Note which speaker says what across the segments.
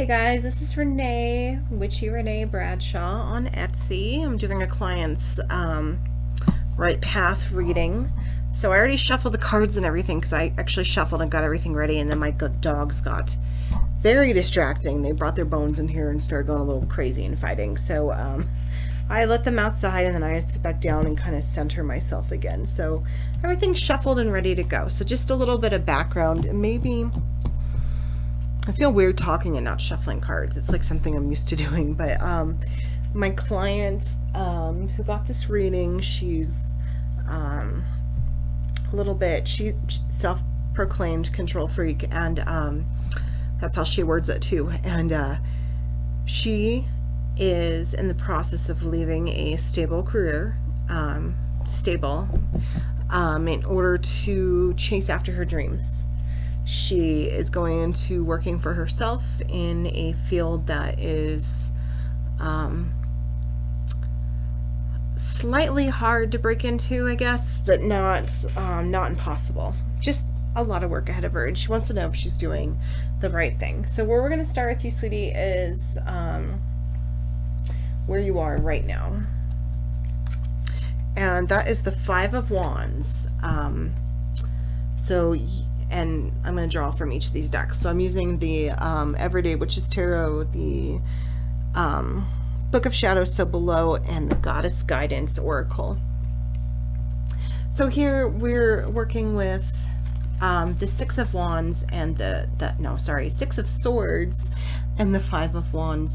Speaker 1: Hey guys, this is Renee, Witchy Renee Bradshaw on Etsy. I'm doing a client's right path reading. So I already shuffled the cards and everything because I actually shuffled and got everything ready, and then my dogs got very distracting. They brought their bones in here and started going a little crazy and fighting. So I let them outside, and then I sit back down and kind of center myself again. So everything's shuffled and ready to go. So just a little bit of background, and maybe I feel weird talking and not shuffling cards. It's like something I'm used to doing. But my client who got this reading, she's a little bit, she self-proclaimed control freak, and that's how she words it too. And she is in the process of leaving a stable career, in order to chase after her dreams. She is going into working for herself in a field that is slightly hard to break into, I guess, but not impossible. Just a lot of work ahead of her, and she wants to know if she's doing the right thing. So where we're going to start with you, sweetie, is where you are right now. And that is the Five of Wands. And I'm going to draw from each of these decks. So I'm using the Everyday Witches Tarot, the Book of Shadows, so below, and the Goddess Guidance Oracle. So here we're working with the Six of Wands and Six of Swords and the Five of Wands.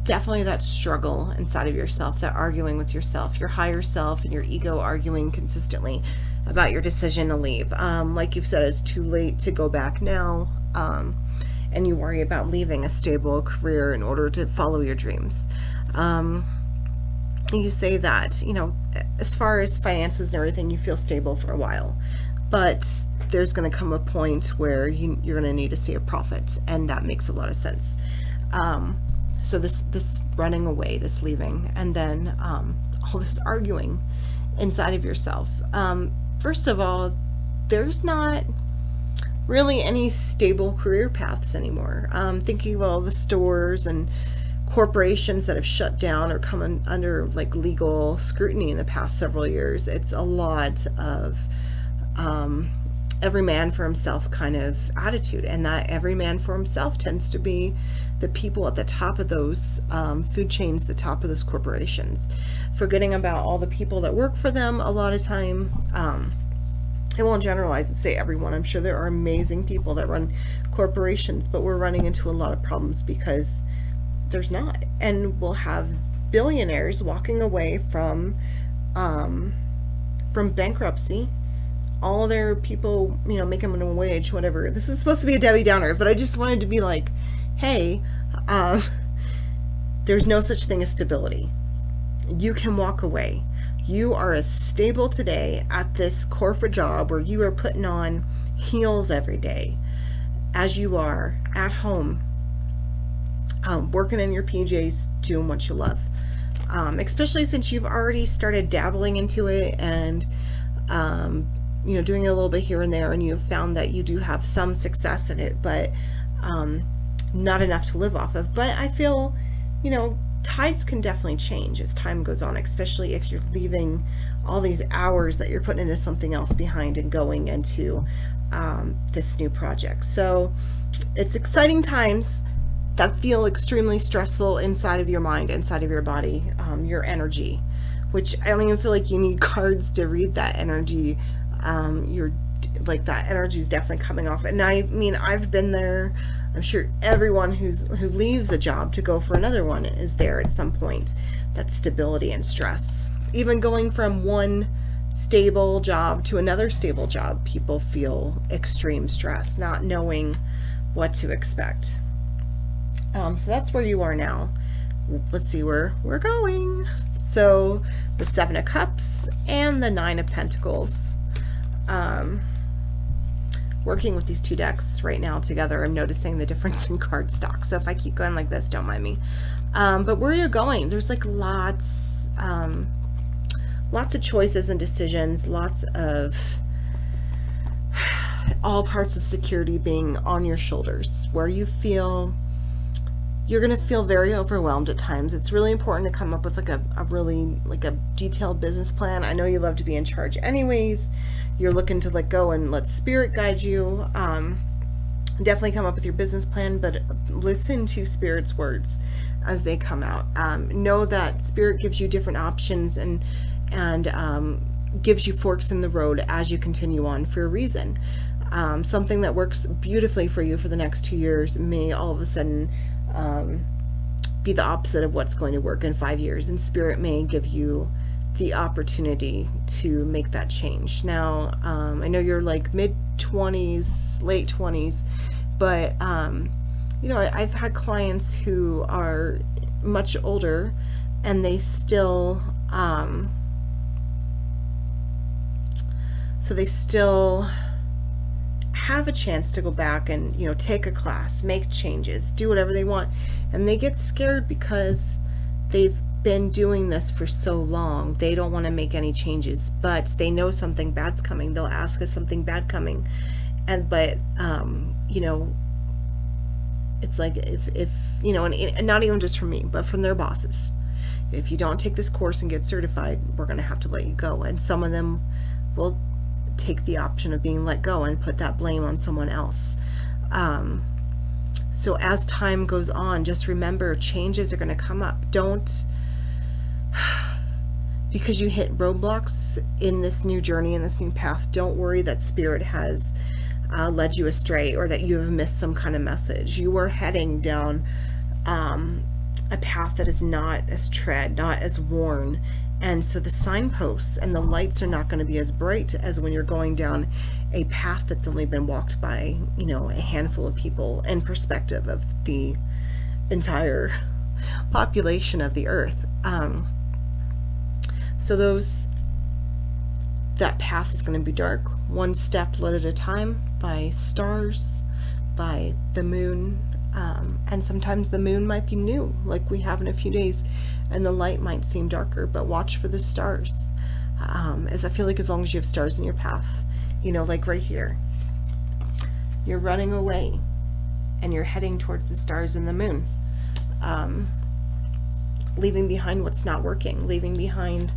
Speaker 1: Definitely that struggle inside of yourself, that arguing with yourself, your higher self and your ego arguing consistently about your decision to leave. Like you've said, it's too late to go back now, and you worry about leaving a stable career in order to follow your dreams. You say that, as far as finances and everything, you feel stable for a while, but there's going to come a point where you're going to need to see a profit, and that makes a lot of sense. So this running away, this leaving, and then all this arguing inside of yourself. First of all, there's not really any stable career paths anymore. Thinking of all the stores and corporations that have shut down or come under like legal scrutiny in the past several years, it's a lot of every man for himself kind of attitude, and that every man for himself tends to be the people at the top of those food chains, the top of those corporations, forgetting about all the people that work for them. A lot of time, I won't generalize and say everyone. I'm sure there are amazing people that run corporations, but we're running into a lot of problems because there's not. And we'll have billionaires walking away from bankruptcy. All their people, making minimum wage, whatever. This is supposed to be a Debbie Downer, but I just wanted to be like, hey, there's no such thing as stability. You can walk away. You are as stable today at this corporate job where you are putting on heels every day as you are at home, working in your PJs, doing what you love. Especially since you've already started dabbling into it and doing a little bit here and there, and you've found that you do have some success in it, but not enough to live off of. But I feel, tides can definitely change as time goes on, especially if you're leaving all these hours that you're putting into something else behind and going into this new project. So it's exciting times that feel extremely stressful inside of your mind, inside of your body, your energy, which I don't even feel like you need cards to read that energy. You're like, that energy is definitely coming off. And I mean, I've been there. I'm sure everyone who leaves a job to go for another one is there at some point. That stability and stress. Even going from one stable job to another stable job, people feel extreme stress, not knowing what to expect. So that's where you are now. Let's see where we're going. So the Seven of Cups and the Nine of Pentacles. Working with these two decks right now together, I'm noticing the difference in card stock. So if I keep going like this, don't mind me. But where you're going, there's like lots of choices and decisions, lots of all parts of security being on your shoulders, where you feel you're going to feel very overwhelmed at times. It's really important to come up with like a really like a detailed business plan. I know you love to be in charge anyways. You're looking to let go and let spirit guide you. Definitely come up with your business plan, but listen to spirit's words as they come out. Know that spirit gives you different options and gives you forks in the road as you continue on for a reason. Something that works beautifully for you for the next 2 years may all of a sudden be the opposite of what's going to work in 5 years, and spirit may give you the opportunity to make that change. Now, I know you're like mid-20s, late 20s, but you know, I've had clients who are much older and they still so they still have a chance to go back and, you know, take a class, make changes, do whatever they want, and they get scared because they've been doing this for so long. They don't want to make any changes, but they know something bad's coming. They'll ask us something bad coming, but you know, it's like if you know, and not even just from me, but from their bosses, if you don't take this course and get certified, we're going to have to let you go. And some of them will take the option of being let go and put that blame on someone else. So as time goes on, just remember, changes are going to come up. Don't, because you hit roadblocks in this new journey, in this new path, don't worry that spirit has led you astray or that you have missed some kind of message. You are heading down a path that is not as tread, not as worn. And so the signposts and the lights are not going to be as bright as when you're going down a path that's only been walked by, you know, a handful of people in perspective of the entire population of the earth. So that path is going to be dark, one step lit at a time, by stars, by the moon, and sometimes the moon might be new, like we have in a few days, and the light might seem darker, but watch for the stars. As I feel like as long as you have stars in your path, you know, like right here, you're running away and you're heading towards the stars and the moon, leaving behind what's not working, leaving behind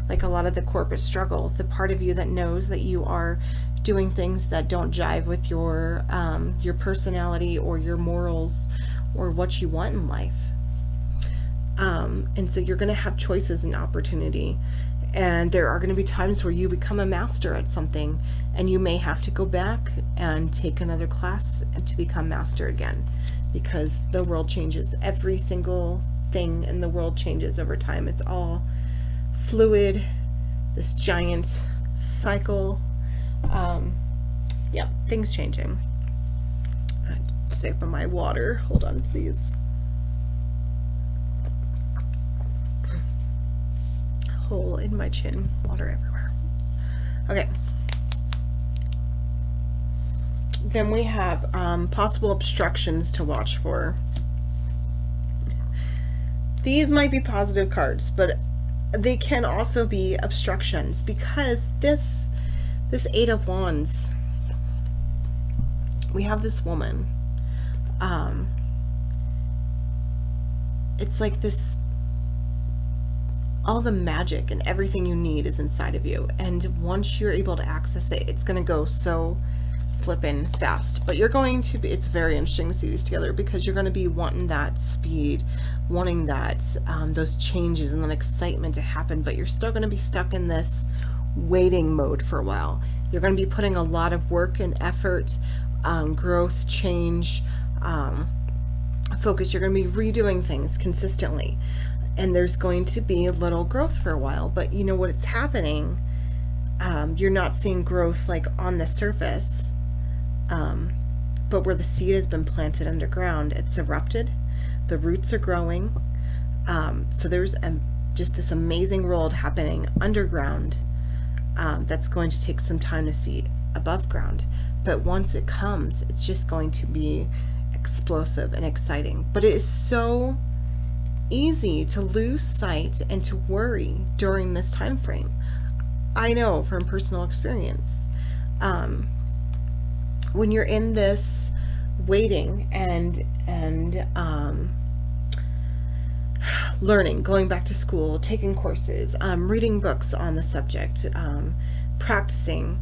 Speaker 1: like a lot of the corporate struggle, the part of you that knows that you are doing things that don't jive with your personality or your morals or what you want in life. And so you're going to have choices and opportunity, and there are going to be times where you become a master at something and you may have to go back and take another class to become master again, because the world changes. Every single thing in the world changes over time. It's all fluid, this giant cycle. Yeah, things changing. Sip of my water. Hold on, please. Hole in my chin, water everywhere. Okay. Then we have possible obstructions to watch for. These might be positive cards, but they can also be obstructions, because this Eight of Wands, we have this woman. It's like this, all the magic and everything you need is inside of you, and once you're able to access it, it's going to go so flippin' fast. But you're going to be, it's very interesting to see these together, because you're going to be wanting that speed, wanting that those changes and that excitement to happen, but you're still going to be stuck in this waiting mode for a while. You're going to be putting a lot of work and effort, growth, change, focus. You're going to be redoing things consistently, and there's going to be a little growth for a while, but you know what, it's happening. You're not seeing growth like on the surface, but where the seed has been planted underground, it's erupted, the roots are growing. So there's just this amazing world happening underground, that's going to take some time to see above ground, but once it comes, it's just going to be explosive and exciting. But it is so easy to lose sight and to worry during this time frame. I know from personal experience, when you're in this waiting and learning, going back to school, taking courses, reading books on the subject, practicing,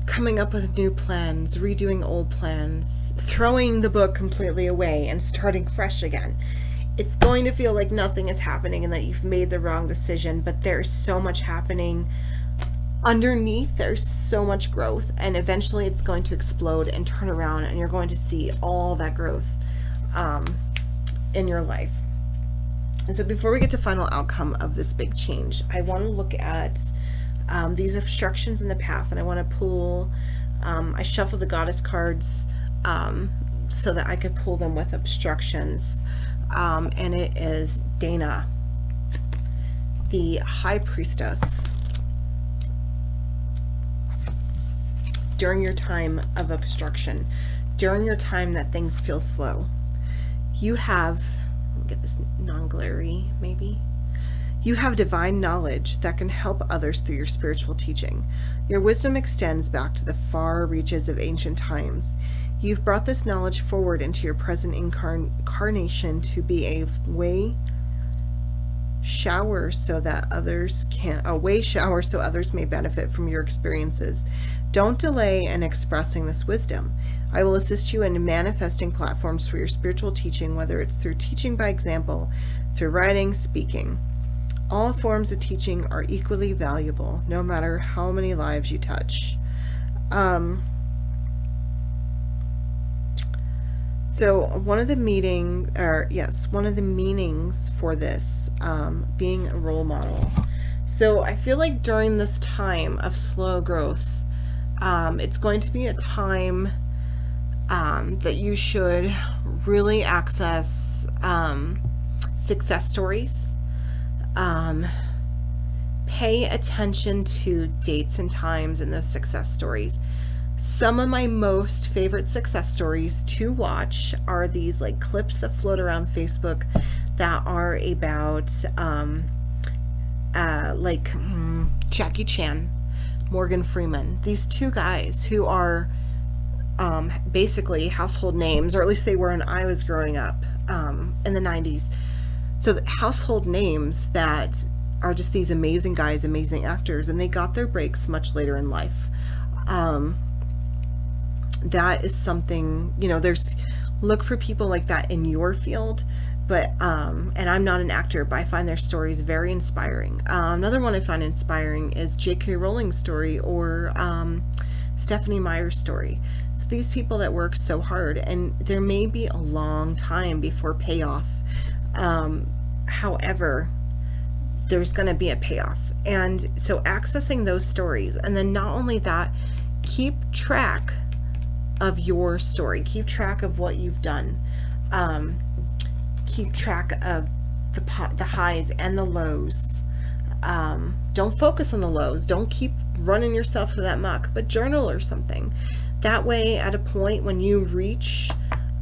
Speaker 1: coming up with new plans, redoing old plans, throwing the book completely away and starting fresh again. It's going to feel like nothing is happening and that you've made the wrong decision, but there's so much happening underneath. There's so much growth, and eventually it's going to explode and turn around, and you're going to see all that growth in your life. And so before we get to final outcome of this big change, I want to look at these obstructions in the path, and I want to pull, I shuffle the goddess cards so that I could pull them with obstructions, and it is Dana, the High Priestess. During your time of obstruction, during your time that things feel slow, you have, let me get this non-glary maybe, you have divine knowledge that can help others through your spiritual teaching. Your wisdom extends back to the far reaches of ancient times. You've brought this knowledge forward into your present incarnation to be a way shower so others may benefit from your experiences. Don't delay in expressing this wisdom. I will assist you in manifesting platforms for your spiritual teaching, whether it's through teaching by example, through writing, speaking. All forms of teaching are equally valuable, no matter how many lives you touch. So one of the meanings for this being a role model. So I feel like during this time of slow growth, it's going to be a time that you should really access success stories. Pay attention to dates and times in those success stories. Some of my most favorite success stories to watch are these like clips that float around Facebook that are about Jackie Chan, Morgan Freeman, these two guys who are basically household names, or at least they were when I was growing up in the 90s. So the household names that are just these amazing guys, amazing actors, and they got their breaks much later in life. That is something, look for people like that in your field. But, and I'm not an actor, but I find their stories very inspiring. Another one I find inspiring is J.K. Rowling's story, or Stephenie Meyer's story. So these people that work so hard, and there may be a long time before payoff. However, there's going to be a payoff. And so accessing those stories, and then not only that, keep track of your story, keep track of what you've done, keep track of the highs and the lows. Don't focus on the lows, don't keep running yourself through that muck, but journal or something. That way, at a point when you reach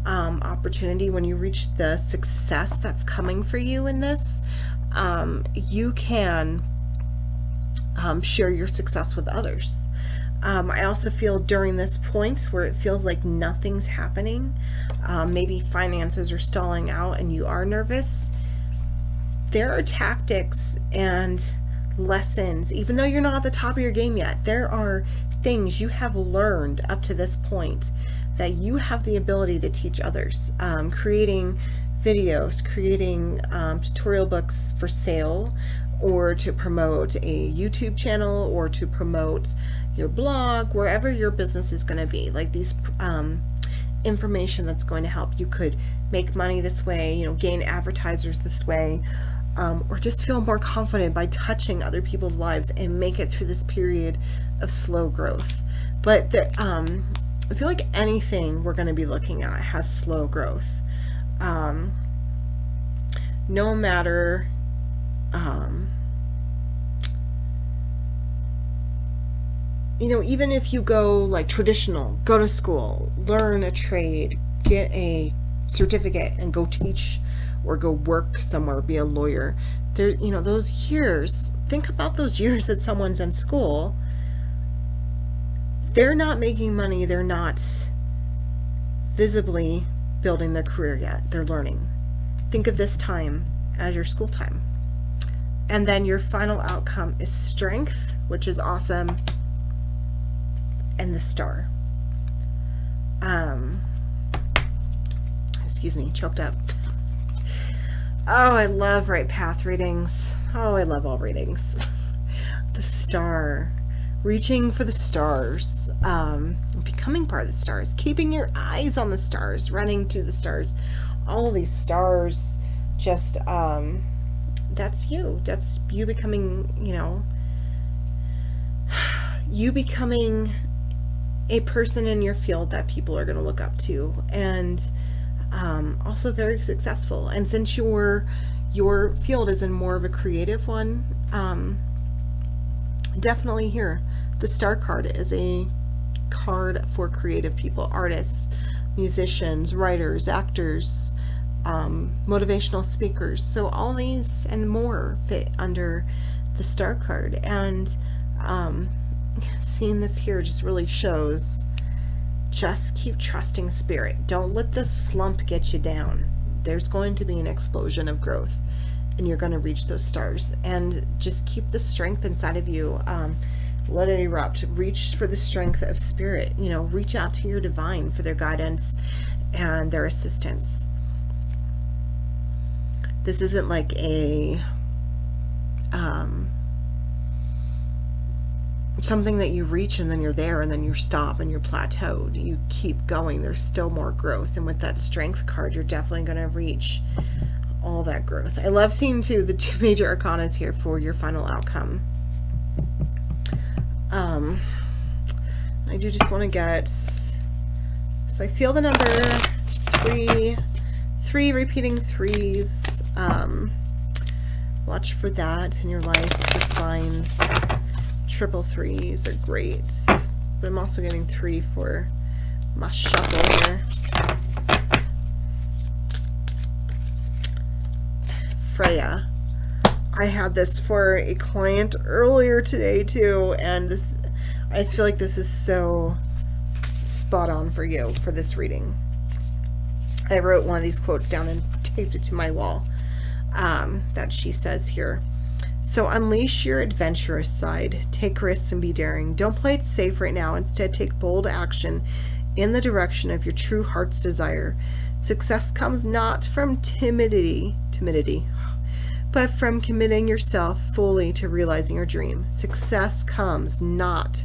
Speaker 1: opportunity, when you reach the success that's coming for you in this, you can share your success with others. I also feel during this point where it feels like nothing's happening, maybe finances are stalling out and you are nervous, there are tactics and lessons, even though you're not at the top of your game yet, there are things you have learned up to this point that you have the ability to teach others. Creating videos, creating tutorial books for sale, or to promote a YouTube channel, or to promote your blog, wherever your business is going to be. Like these information that's going to help. You could make money this way, gain advertisers this way, or just feel more confident by touching other people's lives and make it through this period of slow growth. But I feel like anything we're going to be looking at has slow growth. No matter even if you go like traditional, go to school, learn a trade, get a certificate and go teach or go work somewhere, be a lawyer, there, those years, think about those years that someone's in school. They're not making money, they're not visibly building their career yet. They're learning. Think of this time as your school time. And then your final outcome is strength, which is awesome, and the star. Excuse me, choked up. Oh, I love right path readings. Oh, I love all readings. The star. Reaching for the stars. Becoming part of the stars. Keeping your eyes on the stars. Running to the stars. All these stars. Just, that's you. That's you becoming, you becoming a person in your field that people are going to look up to. And also very successful. And since your field is in more of a creative one, definitely here the star card is a card for creative people, artists, musicians, writers, actors, motivational speakers. So all these and more fit under the star card. And seeing this here just really shows, just keep trusting spirit. Don't let the slump get you down. There's going to be an explosion of growth, and you're going to reach those stars. And just keep the strength inside of you. Let it erupt. Reach for the strength of spirit. Reach out to your divine for their guidance and their assistance. This isn't like a something that you reach and then you're there and then you stop and you're plateaued. You keep going. There's still more growth. And with that strength card, you're definitely going to reach all that growth. I love seeing too the two major arcanas here for your final outcome. I do just want to get, so I feel the number three repeating threes. Watch for that in your life. The signs. Triple threes are great, but I'm also getting 3 for my shuffle here. Freya. I had this for a client earlier today too, and I just feel like this is so spot on for you for this reading. I wrote one of these quotes down and taped it to my wall, that she says here. So unleash your adventurous side. Take risks and be daring. Don't play it safe right now. Instead, take bold action in the direction of your true heart's desire. Success comes not from timidity, but from committing yourself fully to realizing your dream. Success comes not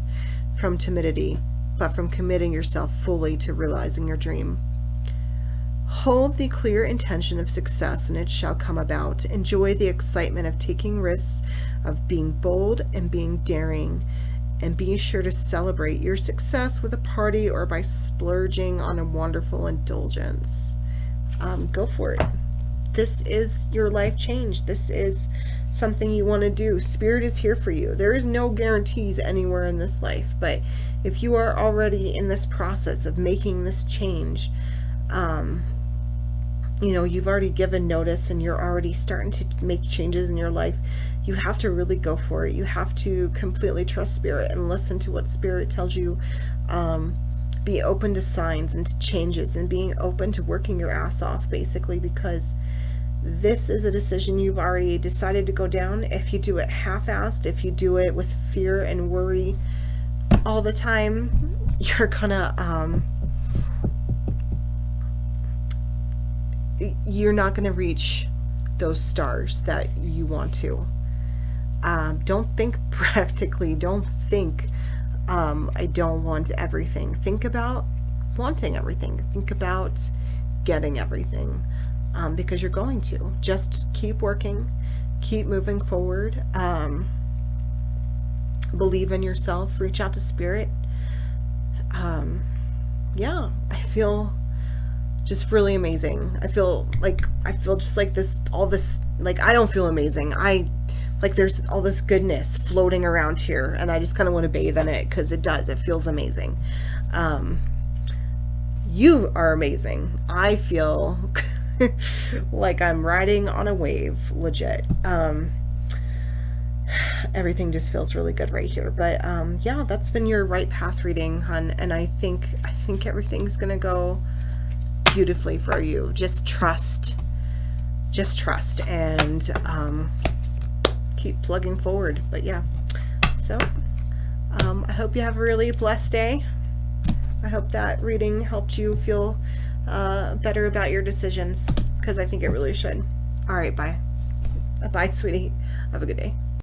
Speaker 1: from timidity, but from committing yourself fully to realizing your dream. Hold the clear intention of success, and it shall come about. Enjoy the excitement of taking risks, of being bold and being daring, and be sure to celebrate your success with a party or by splurging on a wonderful indulgence. Go for it. This is your life change. This is something you want to do. Spirit is here for you. There is no guarantees anywhere in this life, but if you are already in this process of making this change, you've already given notice and you're already starting to make changes in your life. You have to really go for it. You have to completely trust spirit and listen to what spirit tells you. Be open to signs and to changes, and being open to working your ass off, basically, because this is a decision you've already decided to go down. If you do it half-assed, if you do it with fear and worry all the time, you're gonna you're not going to reach those stars that you want to. Don't think practically. Don't think, I don't want everything. Think about wanting everything. Think about getting everything, because you're going to. Just keep working. Keep moving forward. Believe in yourself. Reach out to spirit. Yeah, I feel just really amazing. I feel just like this, all this, like, I don't feel amazing. There's all this goodness floating around here, and I just kind of want to bathe in it, because it feels amazing. You are amazing. I feel like I'm riding on a wave, legit. Everything just feels really good right here. But yeah, that's been your right path reading, hun, and I think everything's gonna go beautifully for you. Just trust and keep plugging forward. But yeah, so I hope you have a really blessed day. I hope that reading helped you feel better about your decisions, because I think it really should. All right, bye. Bye, sweetie. Have a good day.